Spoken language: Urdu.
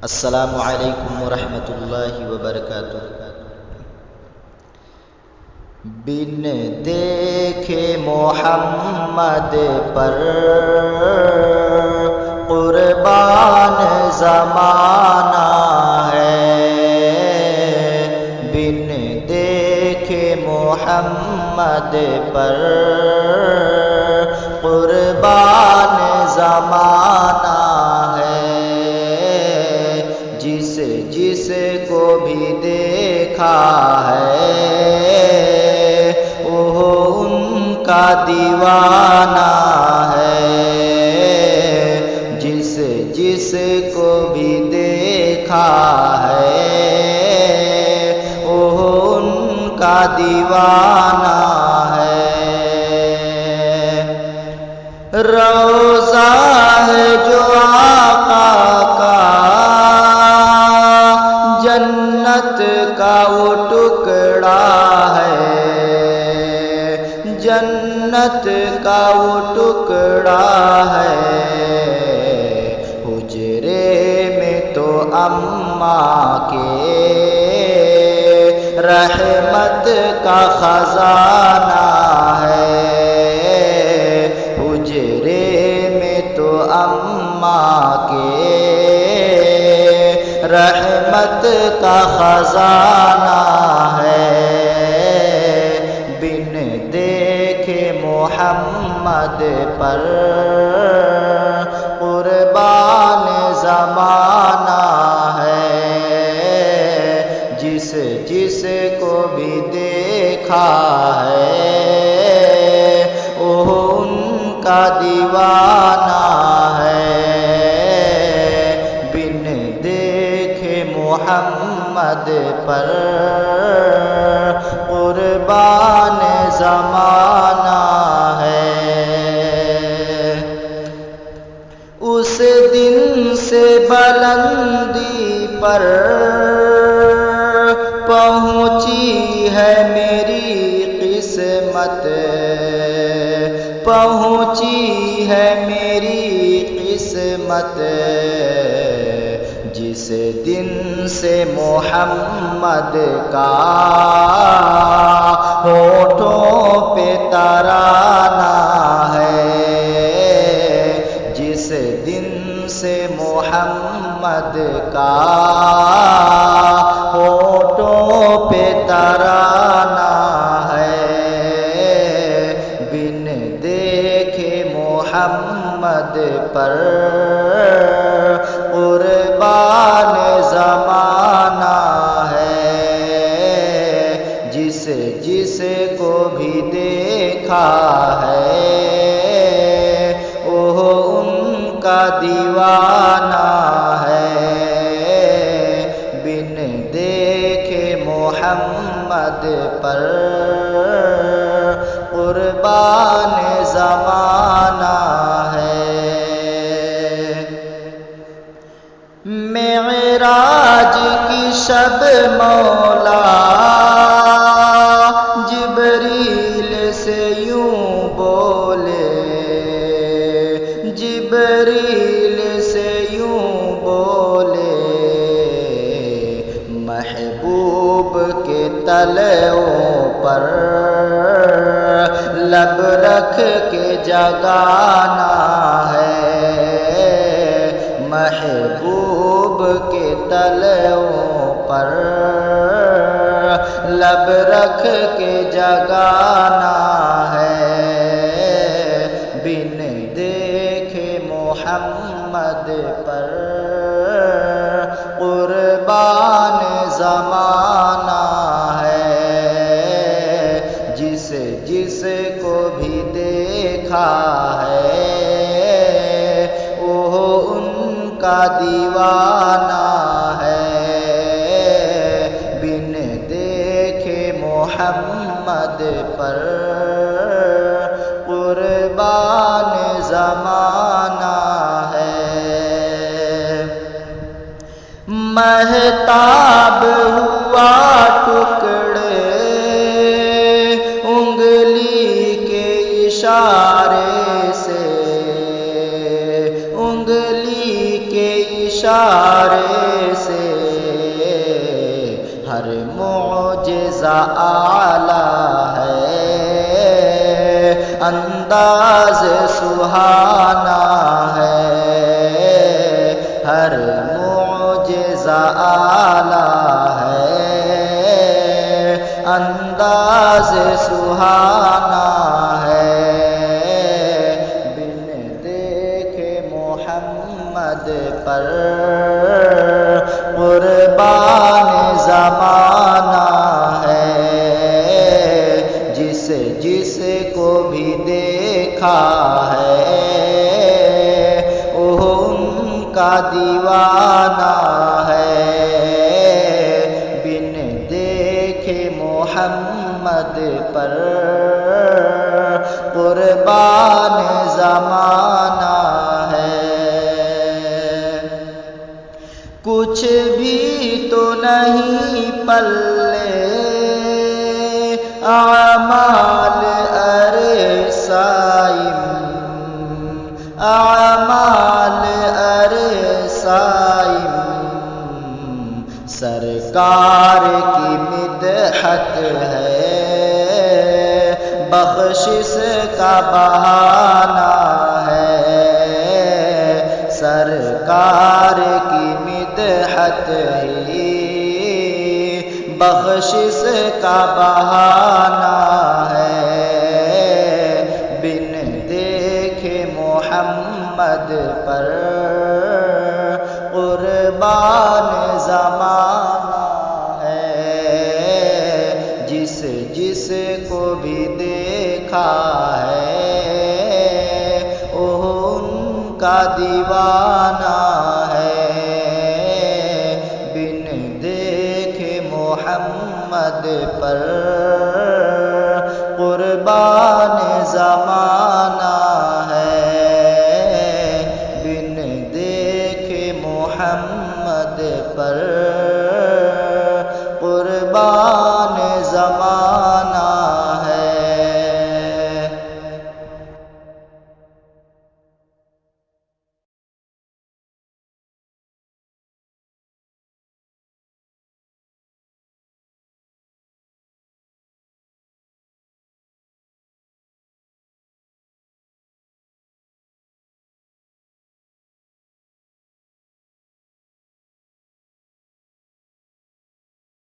السلام علیکم ورحمۃ اللہ وبرکاتہ۔ بن دیکھے محمد پر قربان زمانہ ہے، بن دیکھے محمد پر قربان زمانہ ہے، جس کو بھی دیکھا ہے وہ ان کا دیوانہ ہے، جس کو بھی دیکھا ہے وہ ان کا دیوانہ ہے۔ روضہ ہے جو آقا کا، جنت کا وہ ٹکڑا ہے، جنت کا وہ ٹکڑا ہے، حجرے میں تو اماں کے رحمت کا خزانہ ہے، حجرے میں تو اماں کے رحمت کا خزانہ ہے، بن دیکھے محمد پر قربان زمانہ ہے، جس کو بھی دیکھا ہے وہ ان کا دیوانہ ہے، بن دیکھے محمد پر قربان زمانہ ہے۔ اس دن سے بلندی پر پہنچی ہے میری قسمت، پہنچی ہے میری قسمت، جس دن سے محمد کا ہونٹوں پہ ترانہ ہے، جس دن سے محمد کا ہونٹوں پہ ترانہ ہے، بن دیکھے محمد پر قربان زمانہ ہے، جس کو بھی دیکھا ہے وہ ان کا دیوانہ ہے، بن دیکھے محمد پر قربان زمانہ ہے۔ معراج کی شب مولا جبریل سے یوں بولے، جبریل سے یوں بولے، محبوب کے تلوؤں پر لب رکھ کے جگانا ہے، محبوب کے تلوؤں پر لب رکھ کے جگانا ہے، بن دیکھے محمد پر قربان زمانہ ہے، جس کو بھی دیکھا ہے وہ ان کا دیوانہ ہے، بن دیکھے محمد پر قربان زمانہ ہے۔ مہتاب ہوا ٹکڑے انگلی کے اشارے سے، انگلی کے اشارے معجزہ اعلیٰ ہے، انداز سہانا ہے، ہر معجزہ اعلیٰ ہے، انداز سہانا ہے، بن دیکھے محمد پر قربان زمانہ ہے، جس کو بھی دیکھا ہے وہ ان کا دیوانہ ہے، بن دیکھے محمد پر قربان زمانہ ہے، کچھ بھی تو نہیں پلے اعمال ارسائم، اعمال ارسائم، سرکار کی مدحت ہے، بخشش کا بہانہ ہے، سرکار کی مدحت ہی بخشش کا بہانہ ہے، بن دیکھے محمد پر قربان زمانہ ہے، جس کو بھی دیکھا ہے وہ ان کا دیوانہ ہے، بن دیکھے محمد پر قربان زمانہ ہے، بن دیکھے محمد پر قربان